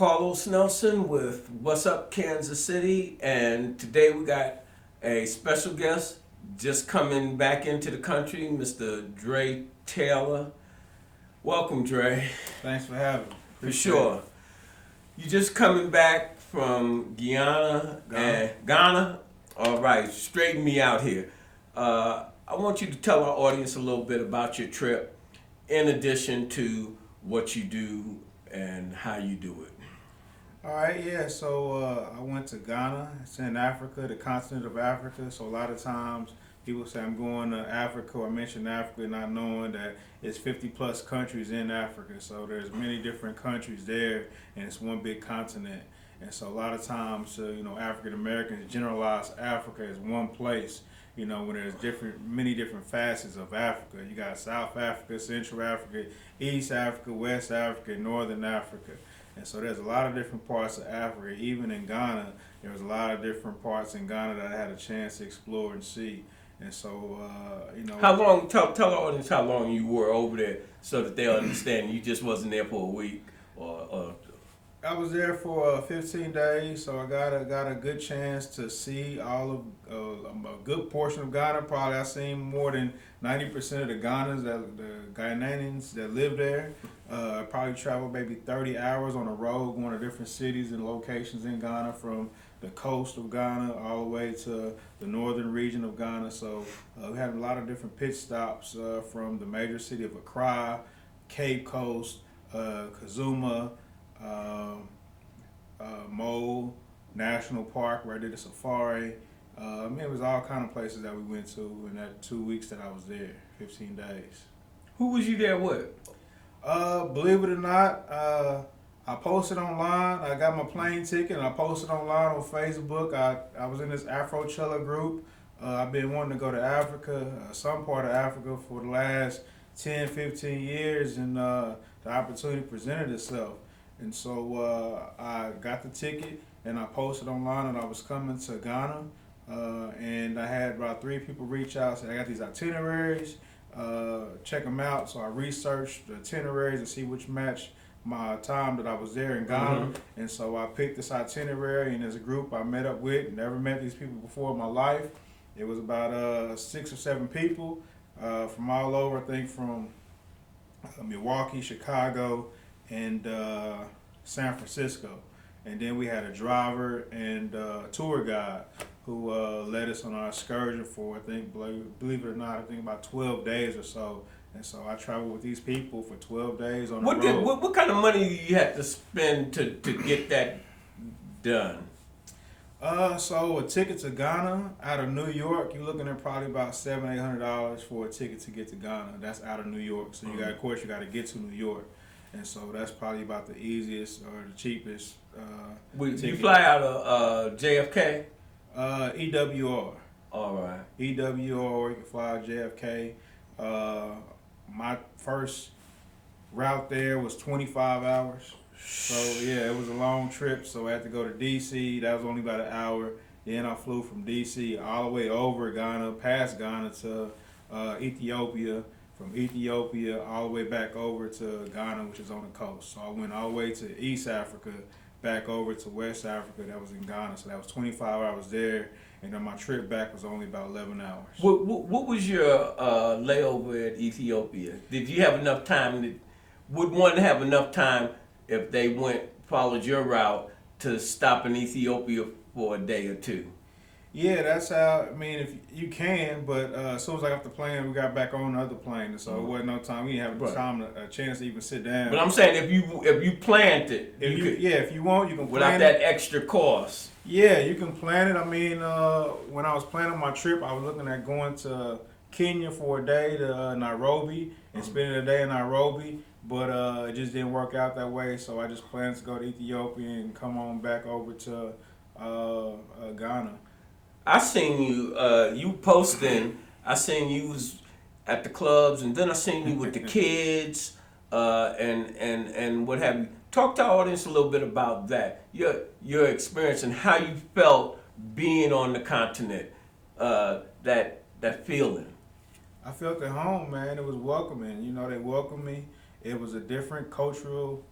Carlos Nelson with What's Up Kansas City, and today we got a special guest just coming back into the country, Mr. Dre Taylor. Welcome, Dre. Thanks for having me. For sure. You just coming back from Ghana. All right, straighten me out here. I want you to tell our audience a little bit about your trip, in addition to what you do and how you do it. All right, yeah. So I went to Ghana. It's in Africa, the continent of Africa. So a lot of times people say I'm going to Africa or mention Africa, not knowing that it's 50 plus countries in Africa. So there's many different countries there, and it's one big continent. And so a lot of times, African Americans generalize Africa as one place. When there's many different facets of Africa. You got South Africa, Central Africa, East Africa, West Africa, Northern Africa. And so there's a lot of different parts of Africa. Even in Ghana, there was a lot of different parts in Ghana that I had a chance to explore and see. And so, How long, tell the audience how long you were over there so that they'll understand you just wasn't there for a week or I was there for 15 days, so I got a good chance to see all of a good portion of Ghana. Probably I seen more than 90% of the Ghanaians that live there. I probably traveled maybe 30 hours on the road, going to different cities and locations in Ghana, from the coast of Ghana all the way to the northern region of Ghana. So we had a lot of different pit stops from the major city of Accra, Cape Coast, Kazuma. Mole National Park, where I did a safari. It was all kind of places that we went to in that 2 weeks that I was there, 15 days. Who was you there with? Believe it or not, I posted online. I got my plane ticket and I posted online on Facebook. I was in this Afrochella group. I've been wanting to go to Africa, some part of Africa, for the last 10, 15 years, and the opportunity presented itself. And so I got the ticket and I posted online that I was coming to Ghana. And I had about 3 people reach out, say I got these itineraries, check them out. So I researched the itineraries to see which matched my time that I was there in Ghana. Mm-hmm. And so I picked this itinerary, and as a group I met up with, never met these people before in my life. It was about 6 or 7 people from all over, I think from Milwaukee, Chicago, and San Francisco. And then we had a driver and a tour guide who led us on our excursion for, I think, believe it or not, I think about 12 days or so. And so I traveled with these people for 12 days on the road. What kind of money do you have to spend to get that done? So a ticket to Ghana out of New York, you're looking at probably about $700-800 for a ticket to get to Ghana. That's out of New York. So you got to get to New York. And so that's probably about the easiest or the cheapest. You fly out of JFK? EWR. All right. EWR, you can fly out JFK. My first route there was 25 hours. So yeah, it was a long trip. So I had to go to DC. That was only about an hour. Then I flew from DC all the way over Ghana, past Ghana to Ethiopia. From Ethiopia all the way back over to Ghana, which is on the coast. So I went all the way to East Africa, back over to West Africa, that was in Ghana. So that was 25 hours there, and then my trip back was only about 11 hours. What was your layover at Ethiopia? Did you have enough time? Would one have enough time if they followed your route to stop in Ethiopia for a day or two? Yeah, that's how, if you can, but as soon as I got the plane, we got back on the other plane, and so it wasn't no time. We didn't have a chance to even sit down. But I'm saying if you planned it, if you want, you can plan without that extra cost. Yeah, you can plan it. When I was planning my trip, I was looking at going to Kenya for a day to Nairobi and spending a day in Nairobi, but it just didn't work out that way. So I just planned to go to Ethiopia and come on back over to Ghana. I seen you posting. I seen you was at the clubs, and then I seen you with the kids, and what have you. Talk to our audience a little bit about that. Your experience and how you felt being on the continent. That feeling. I felt at home, man. It was welcoming. They welcomed me. It was a different cultural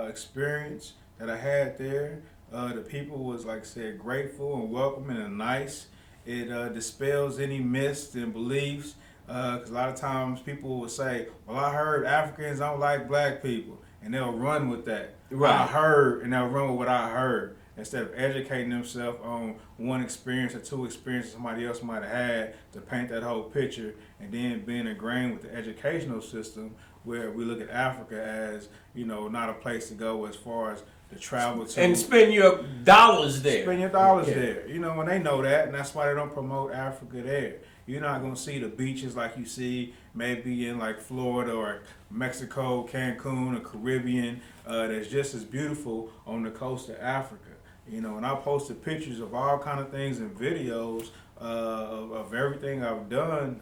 experience. that I had there. The people was, like I said, grateful and welcoming and nice. It dispels any myths and beliefs. Because a lot of times people will say, "Well, I heard Africans don't like black people," and they'll run with that. Right. I heard, and they'll run with what I heard instead of educating themselves on one experience or two experiences somebody else might have had to paint that whole picture, and then being ingrained with the educational system where we look at Africa as, not a place to go as far as to travel to and spend your dollars there. Spend your dollars there. When they know that, and that's why they don't promote Africa there. You're not gonna see the beaches like you see maybe in like Florida or Mexico, Cancun, or Caribbean. That's just as beautiful on the coast of Africa. And I posted pictures of all kind of things and videos of everything I've done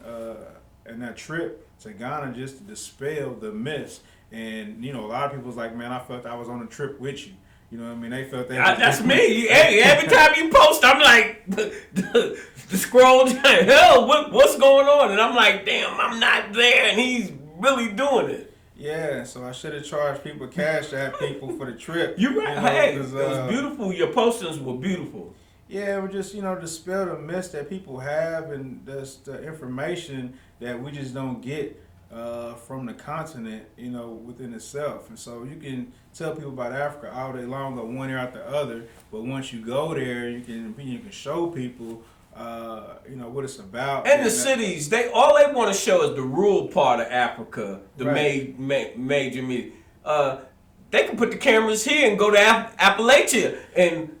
in that trip to Ghana just to dispel the myths. And a lot of people was like, "Man, I felt I was on a trip with you." You know what I mean? They felt that. That's me. Hey, every time you post, I'm like, the scroll, hell, what's going on? And I'm like, damn, I'm not there, and he's really doing it. Yeah, so I should have charged people cash at people for the trip. You're right. Hey, it was beautiful. Your postings were beautiful. Yeah, it was just, dispel the myths that people have and the information that we just don't get from the continent, within itself. And so you can tell people about Africa all day long, go one ear out the other, but once you go there, you can show people, what it's about. And the cities, all they want to show is the rural part of Africa, the right. Major media. They can put the cameras here and go to Appalachia, and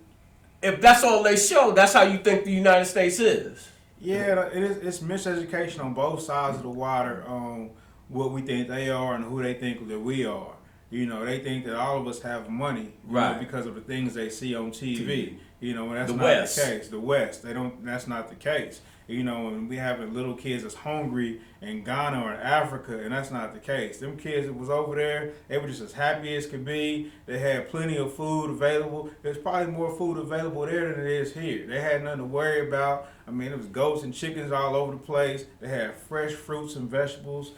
if that's all they show, that's how you think the United States is. Yeah, it's miseducation on both sides of the water on what we think they are and who they think that we are. They think that all of us have money, right, because of the things they see on TV. And that's the not West. The case. The West, that's not the case. And we having little kids that's hungry in Ghana or in Africa, and that's not the case. Them kids that was over there, they were just as happy as could be. They had plenty of food available. There's probably more food available there than it is here. They had nothing to worry about. I mean, it was goats and chickens all over the place. They had fresh fruits and vegetables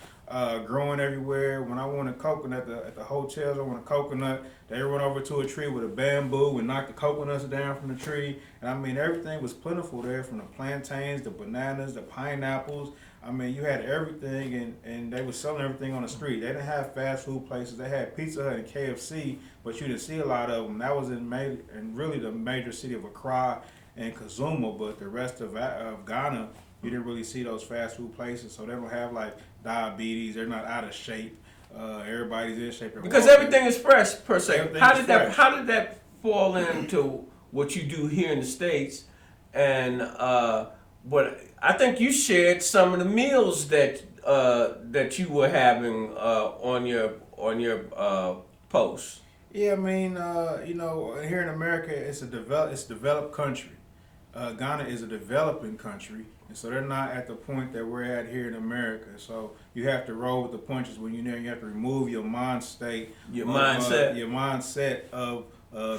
growing everywhere. When I wanted coconut at the hotels, I wanted coconut. They run over to a tree with a bamboo and knock the coconuts down from the tree. And I mean, everything was plentiful there, from the plantains, the bananas, the pineapples. I mean, you had everything, and they were selling everything on the street. They didn't have fast food places. They had Pizza Hut and KFC, but you didn't see a lot of them. That was in really the major city of Accra and Kazuma, but the rest of Ghana, you didn't really see those fast food places. So they don't have like diabetes. They're not out of shape. Everybody's in shape. Because everything is fresh per se. How did that fall into what you do here in the States? And but I think you shared some of the meals that you were having on your posts. Yeah, I mean, here in America, it's developed country. Ghana is a developing country, and so they're not at the point that we're at here in America. So you have to roll with the punches when you're there. You have to remove your mindset of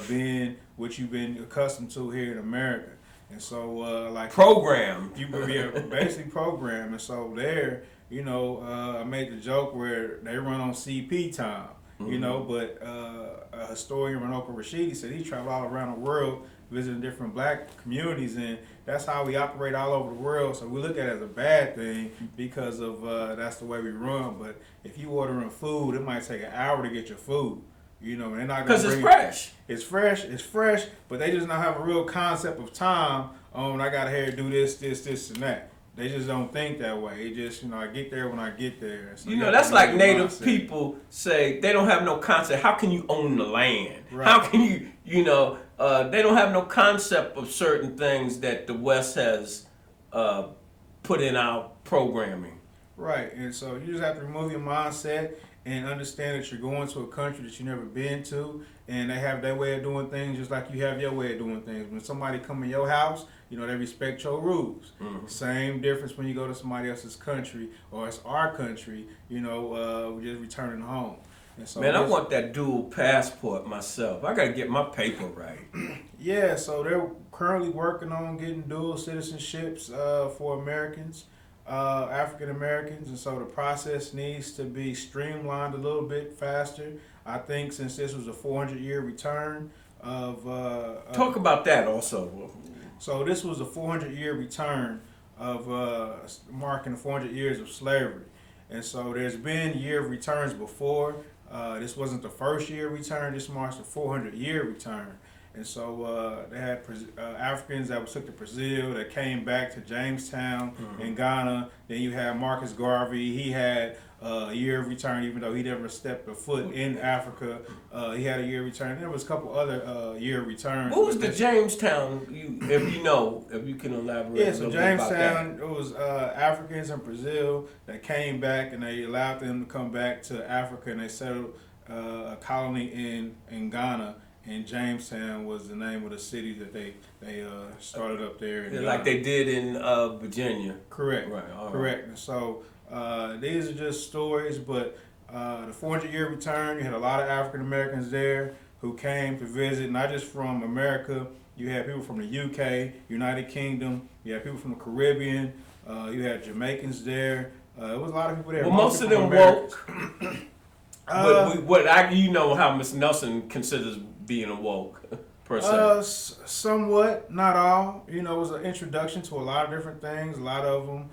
being what you've been accustomed to here in America. And so, program. You basically program. And so there, I made the joke where they run on CP time, but a historian, Ranoko Rashidi, said he traveled all around the world visiting different black communities, and that's how we operate all over the world. So we look at it as a bad thing because of that's the way we run. But if you ordering food, it might take an hour to get your food. They're not because it's fresh. It's fresh, but they just don't have a real concept of time on I gotta here do this, and that. They just don't think that way. It just, I get there when I get there. So that's like native people say they don't have no concept. How can you own the land? Right. How can you, they don't have no concept of certain things that the West has put in our programming. Right, and so you just have to remove your mindset and understand that you're going to a country that you've never been to, and they have their way of doing things just like you have your way of doing things. When somebody come in your house, they respect your rules. Mm-hmm. Same difference when you go to somebody else's country, or it's our country, we're just returning home. And so man, I want that dual passport myself. I got to get my paper right. Yeah, so they're currently working on getting dual citizenships for Americans. African Americans, and so the process needs to be streamlined a little bit faster. I think since this was a 400-year return Talk about that also. so this was a 400-year return of marking the 400 years of slavery, and so there's been year of returns before. This wasn't the first year return. This marks the 400-year return. And so they had Africans that took to Brazil that came back to Jamestown in Ghana. Then you had Marcus Garvey. He had a year of return, even though he never stepped a foot in Africa. He had a year of return. And there was a couple other year returns. What was the Jamestown? If you can elaborate. Yeah, so Jamestown, it was Africans in Brazil that came back, and they allowed them to come back to Africa, and they settled a colony in Ghana. And Jamestown was the name of the city that they started up there. Like they did in Virginia. Correct. Right. Correct. And so these are just stories, but the 400-year return, you had a lot of African Americans there who came to visit, not just from America. You had people from the UK, United Kingdom. You had people from the Caribbean. You had Jamaicans there. It was a lot of people there. Well, most of them woke. How Miss Nelson considers being awoke, per se. Somewhat, not all. It was an introduction to a lot of different things. A lot of them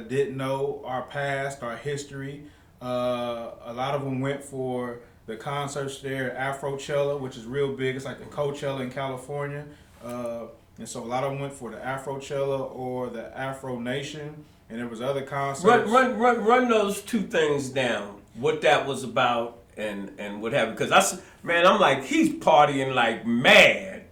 didn't know our past, our history. A lot of them went for the concerts there, Afrochella, which is real big. It's like the Coachella in California. And so a lot of them went for the Afrochella or the Afro Nation. And there was other concerts. Run those two things down. What that was about and what happened. Because I'm like, he's partying like mad.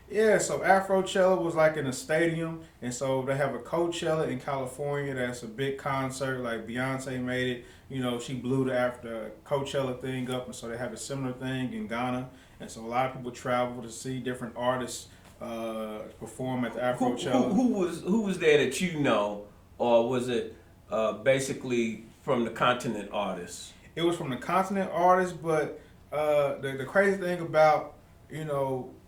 Yeah, so Afrochella was like in a stadium, and so they have a Coachella in California that's a big concert. Like Beyonce made it, she blew the Coachella thing up, and so they have a similar thing in Ghana. And so a lot of people travel to see different artists perform at the Afrochella. Who was there that you know, or was it basically from the continent artists? It was from the continent artists, but the crazy thing about,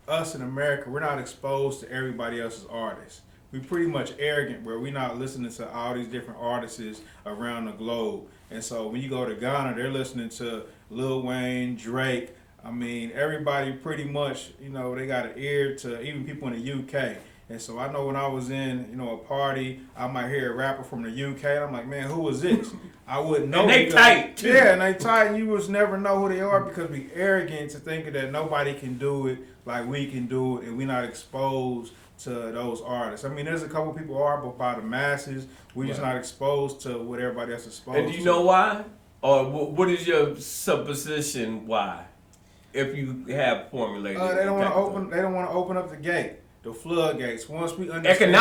us in America, we're not exposed to everybody else's artists. We're pretty much arrogant where we're not listening to all these different artists around the globe. And so when you go to Ghana, they're listening to Lil Wayne, Drake. I mean, everybody pretty much, they got an ear to even people in the UK. And so I know when I was in, a party, I might hear a rapper from the UK, and I'm like, man, who was this? I wouldn't know. And they tight, too. Yeah, and they tight, and you just never know who they are because we arrogant to thinking that nobody can do it like we can do it, and we're not exposed to those artists. I mean, there's a couple people are, but by the masses, we're just not exposed to what everybody else is exposed to. And do you know why? Or what is your supposition why? If you have formulated they don't want to open up the gate. The floodgates. Once we understand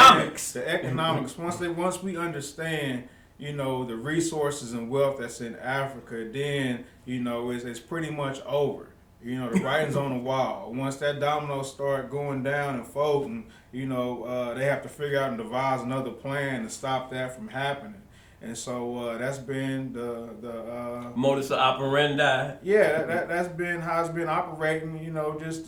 the economics, once we understand, the resources and wealth that's in Africa, then it's pretty much over. The writing's on the wall. Once that domino start going down and folding, they have to figure out and devise another plan to stop that from happening. And so that's been the modus operandi. Yeah, that's been how it's been operating. Just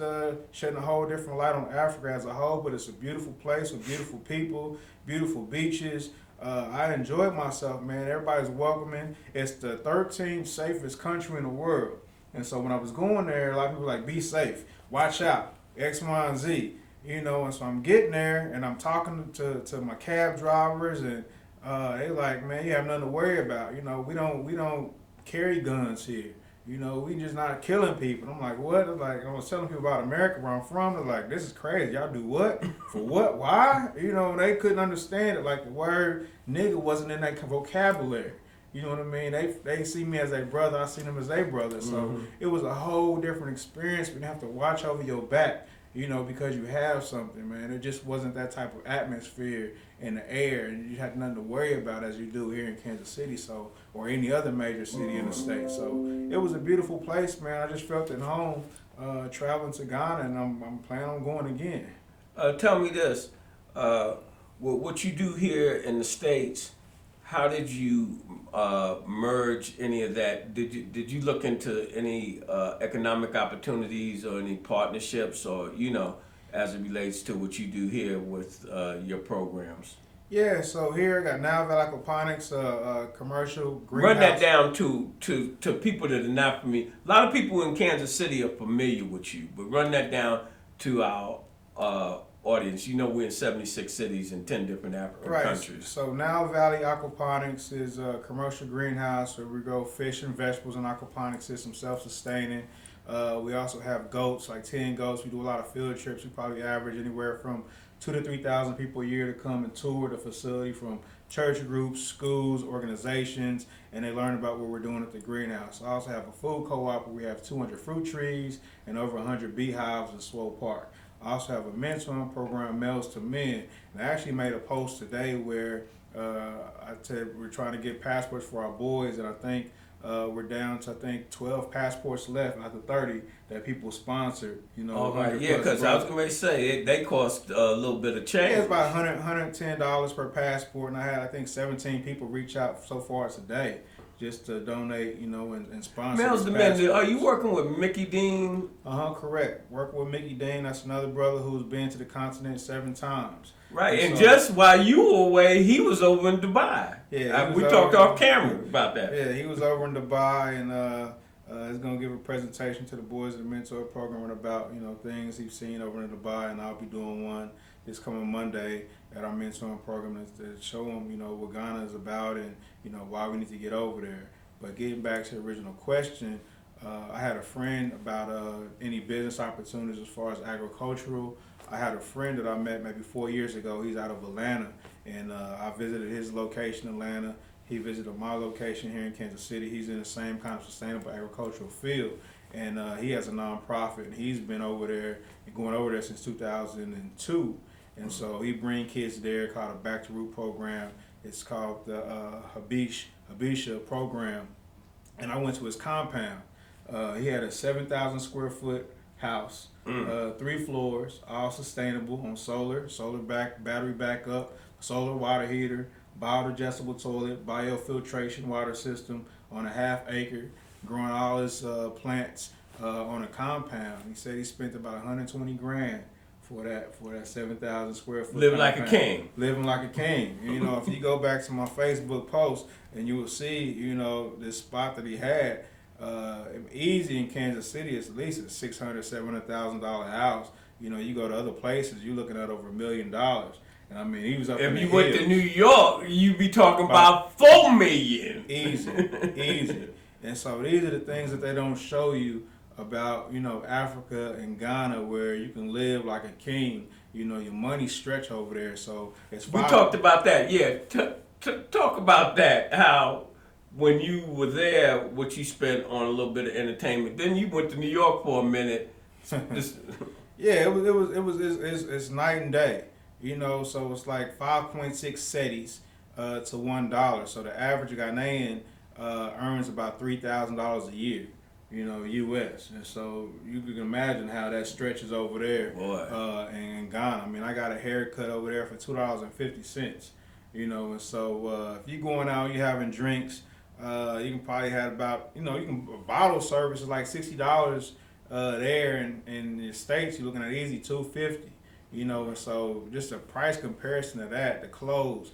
shedding a whole different light on Africa as a whole. But it's a beautiful place with beautiful people, beautiful beaches. I enjoyed myself, man. Everybody's welcoming. It's the 13th safest country in the world. And so when I was going there, a lot of people were like, be safe, watch out, X, Y, and Z. And so I'm getting there and I'm talking to my cab drivers and they like, man, you have nothing to worry about. We don't carry guns here. We just not killing people. I'm like, what? Like, I was telling people about America where I'm from. They're like, this is crazy. Y'all do what? For what? Why? They couldn't understand it. Like the word nigga wasn't in that vocabulary. You know what I mean? They see me as a brother. I see them as their brother. So it was a whole different experience. You have to watch over your back, because you have something, man. It just wasn't that type of atmosphere in the air, and you had nothing to worry about as you do here in Kansas City, or any other major city in the state. So it was a beautiful place, man. I just felt at home traveling to Ghana, and I'm planning on going again. Tell me this: what you do here in the States? How did you merge any of that? Did you look into any economic opportunities or any partnerships, or as it relates to what you do here with your programs? Yeah, so here I got Now Valley Aquaponics, commercial Run that greenhouse. down to people that are not familiar. A lot of people in Kansas City are familiar with you, but run that down to our audience. You know, we're in 76 cities in 10 different African Right. countries. So Now Valley Aquaponics is a commercial greenhouse where we grow fish and vegetables in aquaponics system, self-sustaining. We also have goats, like 10 goats. We do a lot of field trips. We probably average anywhere from 2 to 3,000 people a year to come and tour the facility from church groups, schools, organizations, and they learn about what we're doing at the greenhouse. I also have a food co-op where we have 200 fruit trees and over 100 beehives in Swope Park. I also have a mentoring program, Males to Men. And I actually made a post today where I said we're trying to get passports for our boys, and I think we're down to 12 passports left out of 30 that people sponsor. All right, 100 yeah, plus because I was brothers. going to say they cost a little bit of Yeah, it's change. about $110 per passport, and I had I think 17 people reach out so far today just to donate, and sponsor Males these the men, are passports. you working with Mickey Dean? Correct. Work with Mickey Dean. That's another brother who's been to the continent 7 times. Right, and So just while you were away, he was over in Dubai. yeah, he We was talked over. off camera about that. Yeah, he was over in Dubai and is gonna give a presentation to the boys of the mentor program about things he's seen over in Dubai, and I'll be doing one this coming Monday at our mentoring program to show them what Ghana is about and why we need to get over there. But getting back to the original question, I had a friend about any business opportunities as far as agricultural. I had a friend that I met maybe 4 years ago. He's out of Atlanta, and I visited his location in Atlanta. He visited my location here in Kansas City. He's in the same kind of sustainable agricultural field, and he has a nonprofit, and he's been over there and going over there since 2002. And so he bring kids there called a Back to Root program. It's called the Habisha program, and I went to his compound. He had a 7,000 square foot house, 3 floors, all sustainable on battery backup, solar water heater, biodigestible toilet, biofiltration water system on a half acre, growing all his plants on a compound. He said he spent about 120 grand for that 7,000 square foot. Living like a compound. king. Living like a king. If you go back to my Facebook post, and you will see, this spot that he had. Easy in Kansas City, it's at least a $600,000-$700,000 house. You go to other places, you're looking at over $1 million. And I mean, he was up in If the you went to hills. New York, you'd be talking about 4 million. Easy. And so these are the things that they don't show you about, Africa and Ghana, where you can live like a king. Your money stretch over there. So it's We talked about that, yeah. Talk about that, how when you were there, what you spent on a little bit of entertainment. Then you went to New York for a minute. This, Yeah, it's night and day. So it's like 5.6 cities to $1. So the average Ghanaian earns about $3,000 a year, U.S. And so you can imagine how that stretches over there. Boy. In Ghana. I mean, I got a haircut over there for $2.50. And so if you're going out, you're having drinks, you can probably have about, a bottle service is like $60 there, in the States, you're looking at easy $2.50. And so just a price comparison to that, the clothes.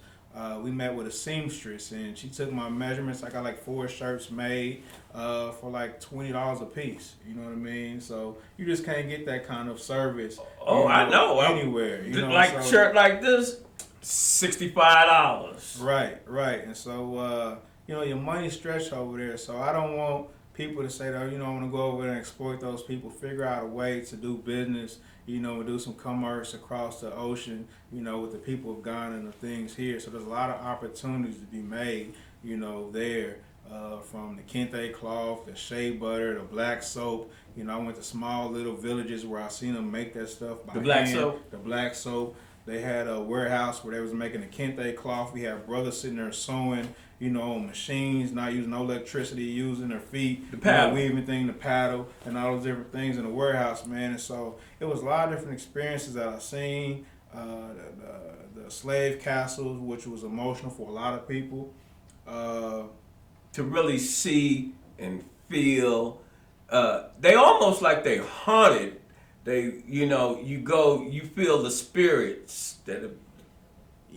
We met with a seamstress, and she took my measurements. I got like 4 shirts made for like $20 a piece. You know what I mean? So you just can't get that kind of service. I know. Anywhere. Like so, shirt like this, $65. Right. And so your money stretched over there. So I don't want people to say that, I want to go over there and exploit those people. Figure out a way to do business, do some commerce across the ocean, with the people of Ghana and the things here. So there's a lot of opportunities to be made, there. From the kente cloth, the shea butter, the black soap. I went to small little villages where I seen them make that stuff by The black hand. soap? The black soap. They had a warehouse where they was making the kente cloth. We had brothers sitting there sewing, on machines, not using no electricity, using their feet, The paddle. weaving thing, the paddle, and all those different things in the warehouse, man. And so it was a lot of different experiences that I seen. The slave castles, which was emotional for a lot of people. To really see and feel, they almost like they haunted. They, you go, you feel the spirits that have.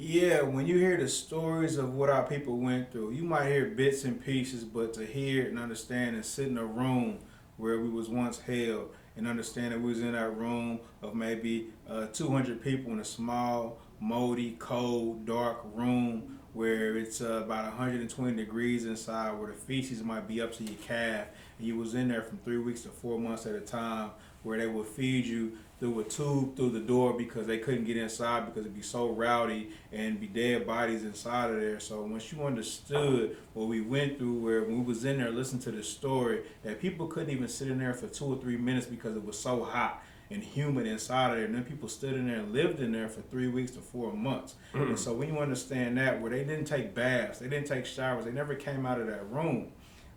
Yeah, when you hear the stories of what our people went through, you might hear bits and pieces, but to hear it and understand and sit in a room where we was once held and understand that we was in that room of maybe 200 people in a small, moldy, cold, dark room where it's about 120 degrees inside, where the feces might be up to your calf, and you was in there from 3 weeks to 4 months at a time, where they would feed you through a tube through the door because they couldn't get inside because it'd be so rowdy and be dead bodies inside of there. So once you understood what we went through, where when we was in there listening to the story, that people couldn't even sit in there for 2 or 3 minutes because it was so hot and humid inside of there. And then people stood in there and lived in there for 3 weeks to 4 months. And so when you understand that, where they didn't take baths, they didn't take showers, they never came out of that room,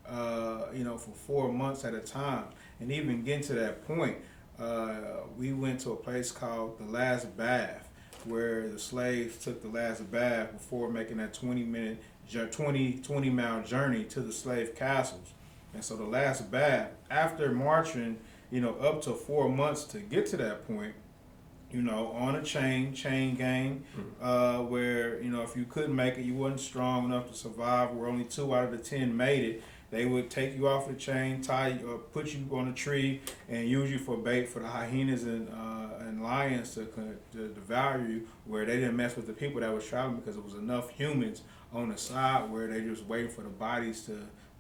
for 4 months at a time. And even getting to that point, we went to a place called the Last Bath, where the slaves took the last bath before making that 20 mile journey to the slave castles. And so the last bath, after marching, up to 4 months to get to that point, on a chain gang, where, if you couldn't make it, you wasn't strong enough to survive, where only 2 out of the 10 made it, they would take you off the chain, tie you, or put you on a tree, and use you for bait for the hyenas and lions to devour you. Where they didn't mess with the people that was traveling because it was enough humans on the side where they just waiting for the bodies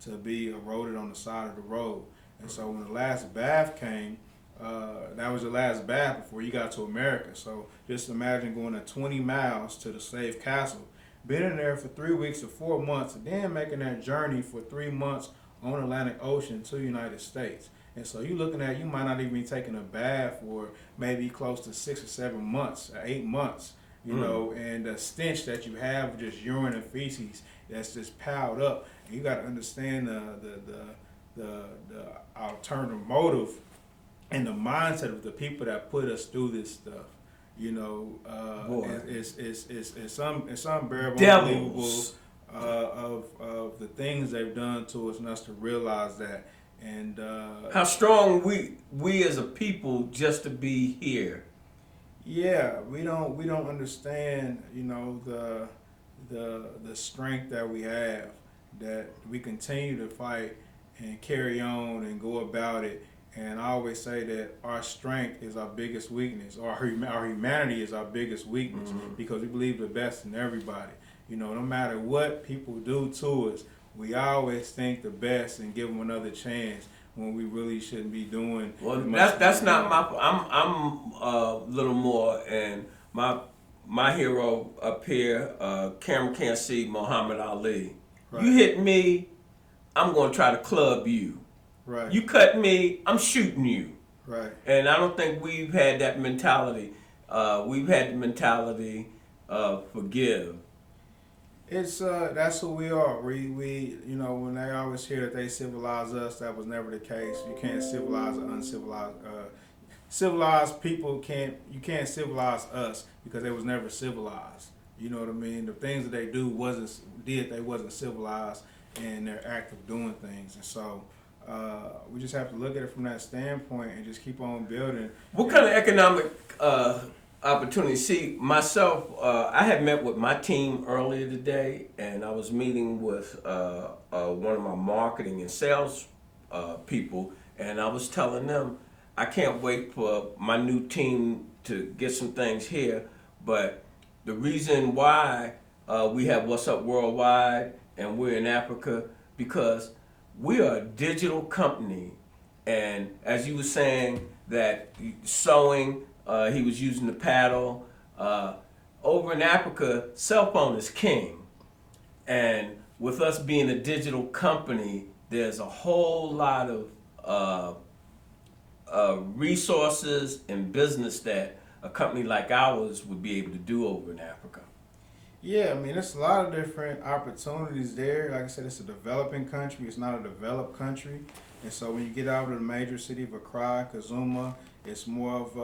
to be eroded on the side of the road. And so when the last bath came, that was the last bath before you got to America. So just imagine going 20 miles to the slave castle, been in there for 3 weeks to 4 months, and then making that journey for 3 months on Atlantic Ocean to the United States. And so you looking at, you might not even be taking a bath for maybe close to 6 or 7 months, 8 months, and the stench that you have of just urine and feces that's just piled up. And you got to understand the alternative motive and the mindset of the people that put us through this stuff. It's unbearable, unbelievable of the things they've done to us, and us to realize that. And how strong we as a people just to be here. Yeah, we don't understand, the strength that we have, that we continue to fight and carry on and go about it. And I always say that our strength is our biggest weakness, or our humanity is our biggest weakness, because we believe the best in everybody. No matter what people do to us, we always think the best and give them another chance when we really shouldn't be doing. Well, that's not my. I'm a little more, and my hero up here, camera can't see, Muhammad Ali. Right. You hit me, I'm gonna try to club you. Right. You cut me, I'm shooting you. Right. And I don't think we've had that mentality. We've had the mentality of forgive. It's that's who we are. We when they always hear that they civilize us, that was never the case. You can't civilize an uncivilized. Civilized people you can't civilize us because they was never civilized. You know what I mean? The things that they they wasn't civilized in their act of doing things, and so. We just have to look at it from that standpoint and just keep on building. What kind of economic opportunity? See, myself, I had met with my team earlier today, and I was meeting with one of my marketing and sales people, and I was telling them I can't wait for my new team to get some things here, but the reason why we have What's Up Worldwide and we're in Africa, because we are a digital company, and as you were saying that sewing, he was using the paddle. Over in Africa, cell phone is king, and with us being a digital company, there's a whole lot of resources and business that a company like ours would be able to do over in Africa. Yeah, I mean, there's a lot of different opportunities there. Like I said, it's a developing country. It's not a developed country. And so when you get out of the major city of Accra, Kazuma, it's more of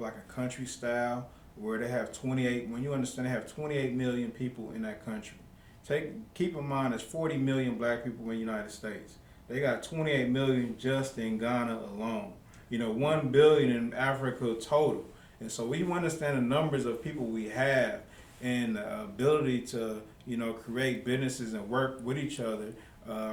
like a country style where they have 28. When you understand, they have 28 million people in that country. Keep in mind, there's 40 million black people in the United States. They got 28 million just in Ghana alone. 1 billion in Africa total. And so we understand the numbers of people we have. and the ability to, create businesses and work with each other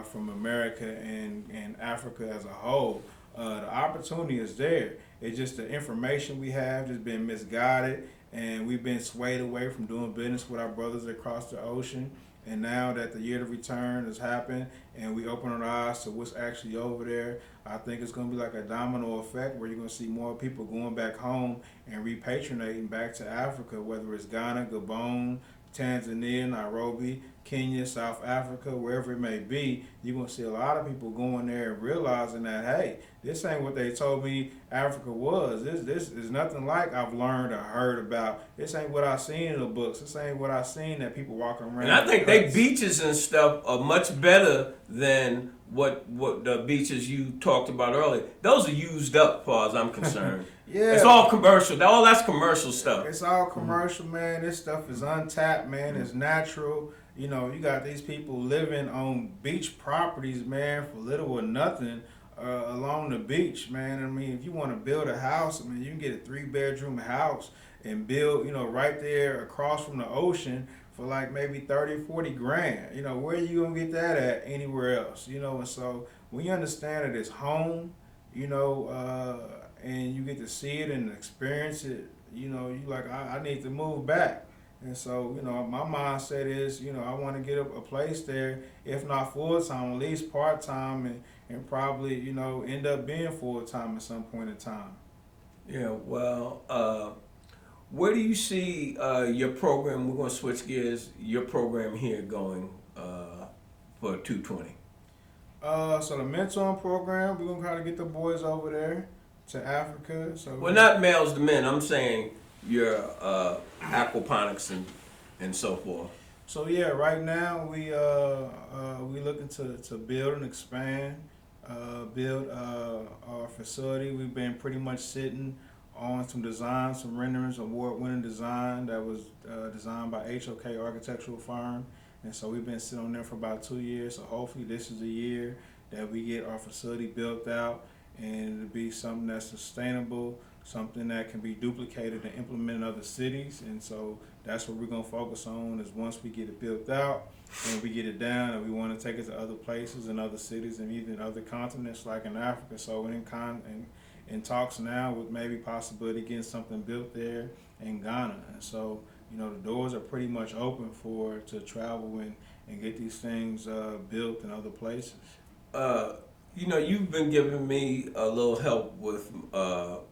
from America and Africa as a whole. The opportunity is there. It's just the information we have just been misguided, and we've been swayed away from doing business with our brothers across the ocean. And now that the year of return has happened and we open our eyes to what's actually over there, I think it's going to be like a domino effect where you're going to see more people going back home and repatriating back to Africa, whether it's Ghana, Gabon, Tanzania, Nairobi, Kenya, South Africa, wherever it may be. You're going to see a lot of people going there and realizing that, hey, this ain't what they told me Africa was. This is nothing like I've learned or heard about. This ain't what I seen in the books. This ain't what I seen that people walking around. And I think they beaches and stuff are much better than what the beaches you talked about earlier. Those are used up, as far as I'm concerned. Yeah. It's all commercial. All that's commercial stuff. It's all commercial, man. This stuff is untapped, man. It's natural. You got these people living on beach properties, man, for little or nothing along the beach, man. I mean, if you want to build a house, I mean, you can get a 3-bedroom house and build, right there across from the ocean for like maybe 30, 40 grand. Where are you going to get that at anywhere else? And so when you understand that it's home, and you get to see it and experience it, you like, I need to move back. And so, my mindset is, I want to get a place there, if not full time, at least part time, and probably, end up being full time at some point in time. Yeah, well, where do you see your program? We're going to switch gears. Your program here going for 220. So the mentoring program, we're gonna try to get the boys over there to Africa. So Well, not males to men. I'm saying your aquaponics and so forth. So yeah, right now we looking to build and expand, build our facility. We've been pretty much sitting on some designs, some renderings, award-winning design that was designed by HOK Architectural Firm. And so we've been sitting on there for about 2 years. So hopefully this is the year that we get our facility built out and it'll be something that's sustainable, something that can be duplicated and implemented in other cities. And so that's what we're going to focus on, is once we get it built out and we get it down, and we want to take it to other places and other cities and even other continents like in Africa. So we're in talks now with maybe possibility getting something built there in Ghana. And so the doors are pretty much open to travel and get these things built in other places. You've been giving me a little help with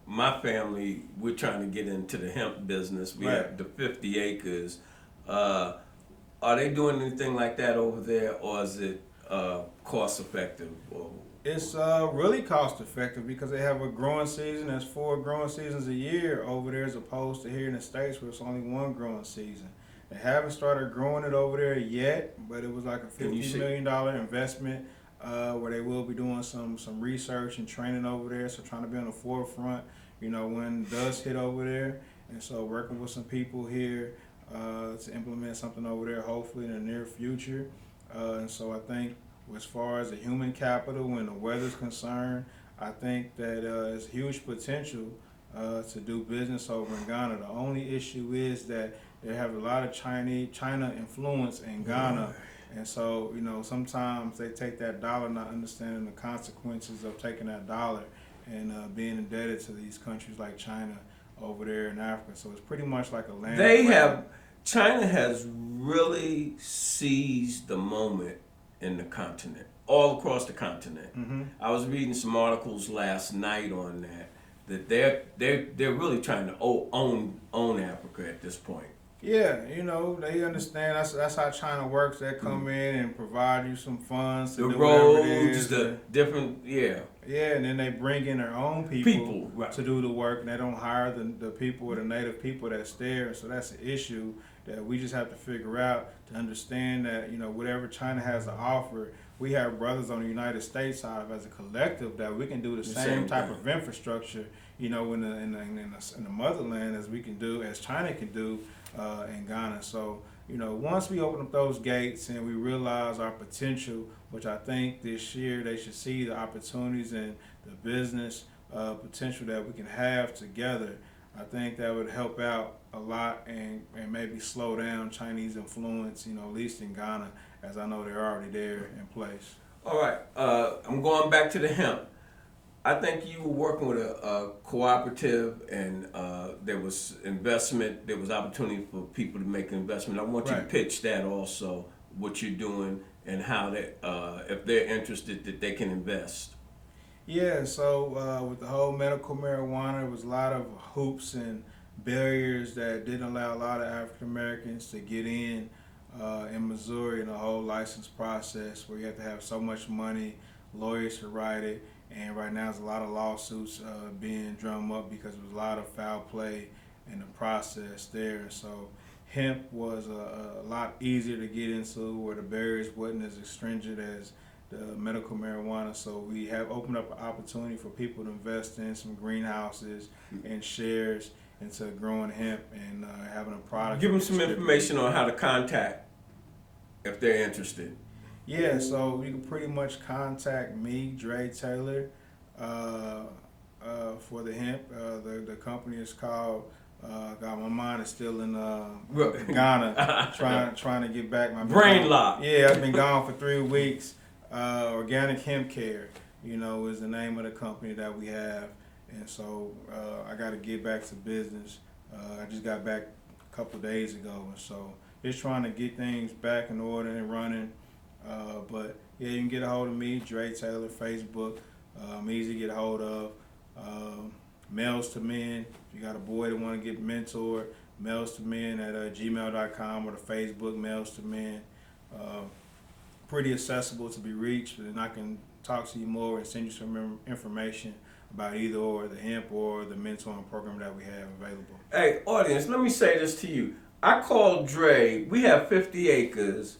my family. We're trying to get into the hemp business. We have the 50 acres. Are they doing anything like that over there, or is it cost effective? It's really cost effective because they have a growing season. There's 4 growing seasons a year over there, as opposed to here in the States where it's only 1 growing season. They haven't started growing it over there yet, but it was like a $50 million investment where they will be doing some research and training over there. So trying to be on the forefront, when it does hit over there. And so working with some people here to implement something over there, hopefully in the near future. And so I think, as far as the human capital and the weather's concerned, I think that there's huge potential to do business over in Ghana. The only issue is that they have a lot of China influence in Ghana. And so, sometimes they take that dollar not understanding the consequences of taking that dollar and being indebted to these countries like China over there in Africa. So it's pretty much like a land. China has really seized the moment in the continent, all across the continent. Mm-hmm. I was reading some articles last night on that they're really trying to own Africa at this point. Yeah, they understand that's how China works. They come in and provide you some funds to do whatever it is. The different, Yeah, and then they bring in their own people right, to do the work, and they don't hire the people or the native people that's there. So that's an issue that we just have to figure out, to understand that, whatever China has to offer, we have brothers on the United States side as a collective that we can do the same type of infrastructure, in the motherland as China can do in Ghana. So, once we open up those gates and we realize our potential, which I think this year they should see the opportunities and the business potential that we can have together, I think that would help out a lot and maybe slow down Chinese influence, at least in Ghana, as I know they're already there in place. All right, I'm going back to the hemp. I think you were working with a cooperative, and there was investment. There was opportunity for people to make an investment. I want you to Right. pitch that also, what you're doing, and how that, if they're interested, that they can invest. Yeah, so with the whole medical marijuana, there was a lot of hoops and barriers that didn't allow a lot of African Americans to get in Missouri in the whole license process, where you have to have so much money, lawyers to write it, and right now there's a lot of lawsuits being drummed up because there was a lot of foul play in the process there. And so hemp was a lot easier to get into, where the barriers wasn't as stringent as the medical marijuana. So we have opened up an opportunity for people to invest in some greenhouses and shares into growing hemp and having a product. Give them some information on how to contact if they're interested. Yeah, so you can pretty much contact me, Dre Taylor, for the hemp. The company is called. God, my mind is still in Ghana, trying to get back. My Brain lock. Yeah, I've been gone for 3 weeks. Organic Hemp Care, is the name of the company that we have, and so I got to get back to business. I just got back a couple of days ago, and so just trying to get things back in order and running. But yeah, you can get a hold of me, Dre Taylor, Facebook. I'm easy to get a hold of. Mails to men. If you got a boy that want to get mentored, mails to men at gmail.com, or the Facebook mails to men. Pretty accessible to be reached, and I can talk to you more and send you some information about either or the hemp or the mentoring program that we have available. Hey, audience, let me say this to you. I called Dre. We have 50 acres.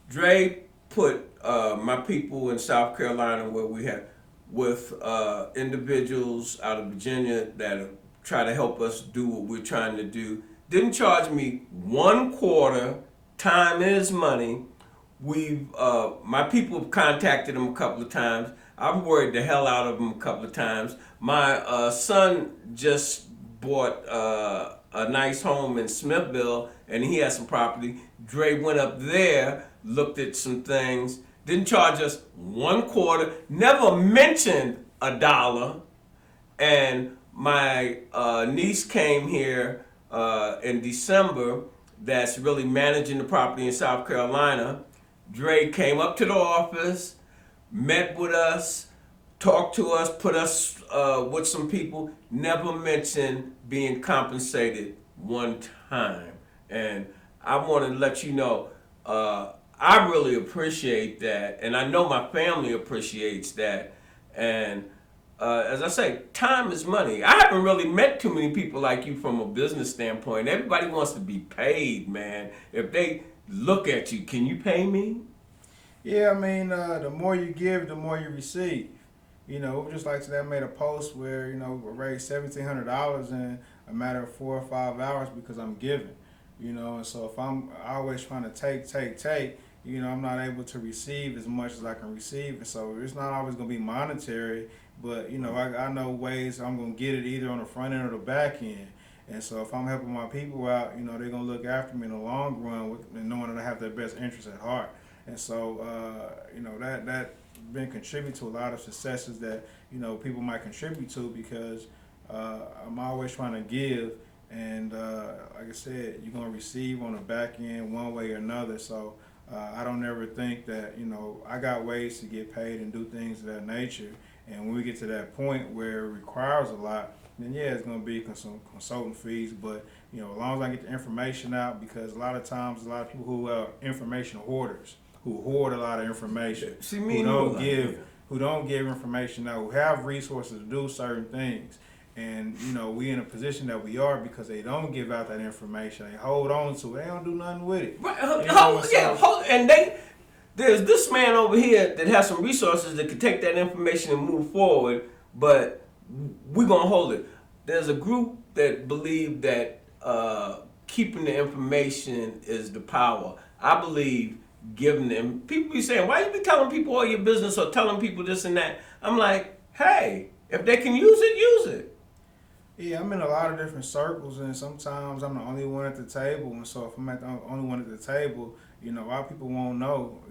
Dre put my people in South Carolina, where we have with individuals out of Virginia that try to help us do what we're trying to do. Didn't charge me 1/4. Time is money. We've my people have contacted him a couple of times. I've worried the hell out of him a couple of times. My son just bought a nice home in Smithville, and he has some property. Dre went up there, looked at some things, didn't charge us 1/4, never mentioned $1. And my niece came here in December, that's really managing the property in South Carolina. Dre came up to the office, met with us, talked to us, put us with some people, never mentioned being compensated one time. And I want to let you know, I really appreciate that, and I know my family appreciates that. And as I say, time is money. I haven't really met too many people like you from a business standpoint. Everybody wants to be paid, man. If they look at you, can you pay me? Yeah, I mean, the more you give, the more you receive. Just like today, I made a post where we raised $1,700 in a matter of 4 or 5 hours because I'm giving. And so if I'm always trying to take, I'm not able to receive as much as I can receive. And so it's not always going to be monetary, but I know ways I'm going to get it either on the front end or the back end. And so if I'm helping my people out, they're going to look after me in the long run, and knowing that I have their best interests at heart. And so, that been contribute to a lot of successes that, people might contribute to, because I'm always trying to give. And like I said, you're going to receive on the back end one way or another. So I don't ever think that, I got ways to get paid and do things of that nature. And when we get to that point where it requires a lot, then yeah, it's going to be some consultant fees. But, as long as I get the information out, because a lot of times, a lot of people who are information hoarders, who hoard a lot of information, who don't give information out, who have resources to do certain things. And, we in a position that we are because they don't give out that information. They hold on to it. They don't do nothing with it. Right, and there's this man over here that has some resources that can take that information and move forward, but we're going to hold it. There's a group that believe that keeping the information is the power. I believe giving them, people be saying, why you be telling people all your business or telling people this and that? I'm like, hey, if they can use it, use it. Yeah, I'm in a lot of different circles, and sometimes I'm the only one at the table. And so, if I'm at the only one at the table, a lot of people won't know,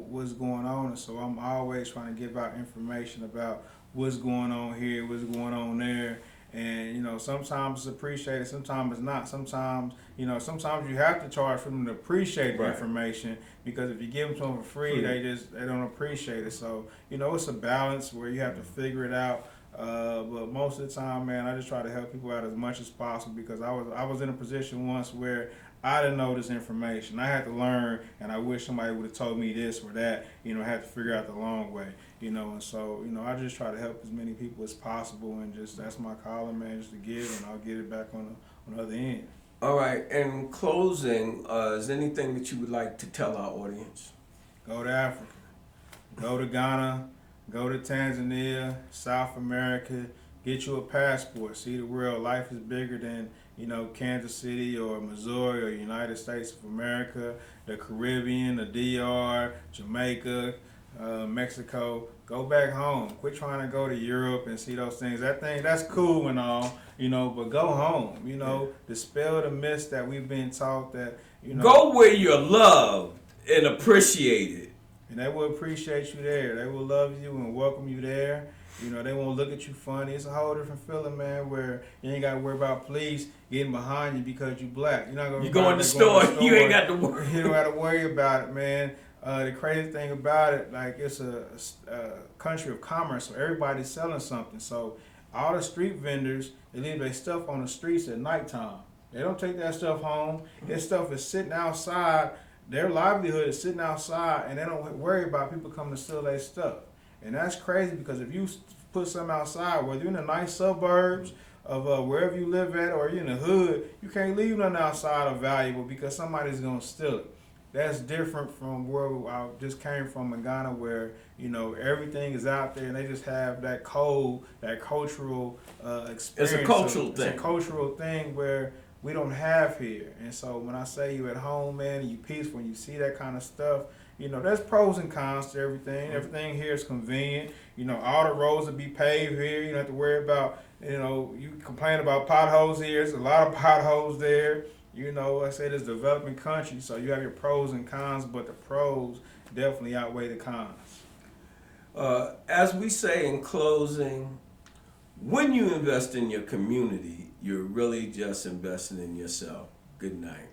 what's going on. And so, I'm always trying to give out information about what's going on here, what's going on there. And sometimes it's appreciated, sometimes it's not. Sometimes you have to charge for them to appreciate the Right. information, because if you give them to them for free, they don't appreciate it. So it's a balance where you have to figure it out. But most of the time, man, I just try to help people out as much as possible, because I was in a position once where I didn't know this information. I had to learn, and I wish somebody would have told me this or that. I had to figure out the long way. And so I just try to help as many people as possible, and just that's my calling, man, just to give, and I'll get it back on the other end. All right. In closing, is there anything that you would like to tell our audience? Go to Africa. Go to Ghana. Go to Tanzania, South America. Get you a passport. See the world. Life is bigger than Kansas City or Missouri or United States of America, the Caribbean, the DR, Jamaica, Mexico. Go back home. Quit trying to go to Europe and see those things. That's cool and all, but go home. Dispel the myths that we've been taught that Go where you're loved and appreciated. And they will appreciate you there. They will love you and welcome you there. They won't look at you funny. It's a whole different feeling, man, where you ain't got to worry about police getting behind you because you black. You're not gonna. You go in the store, you ain't got to worry. You don't got to worry about it, man. The crazy thing about it, like, it's a country of commerce, so everybody's selling something. So all the street vendors, they leave their stuff on the streets at nighttime. They don't take that stuff home. Their stuff is sitting outside. Their livelihood is sitting outside, and they don't worry about people coming to steal their stuff. And that's crazy, because if you put something outside, whether you're in the nice suburbs of wherever you live at, or you're in the hood, you can't leave nothing outside of valuable, because somebody's going to steal it. That's different from where I just came from in Ghana, where everything is out there, and they just have that code, that cultural experience. It's a cultural thing. It's a cultural thing where we don't have here. And so when I say you at home, man, and you peaceful, and you see that kind of stuff, there's pros and cons to everything. Everything here is convenient. All the roads will be paved here. You don't have to worry about, you complain about potholes here. There's a lot of potholes there. I said it's a developing country, so you have your pros and cons, but the pros definitely outweigh the cons. As we say in closing, when you invest in your community, you're really just investing in yourself. Good night.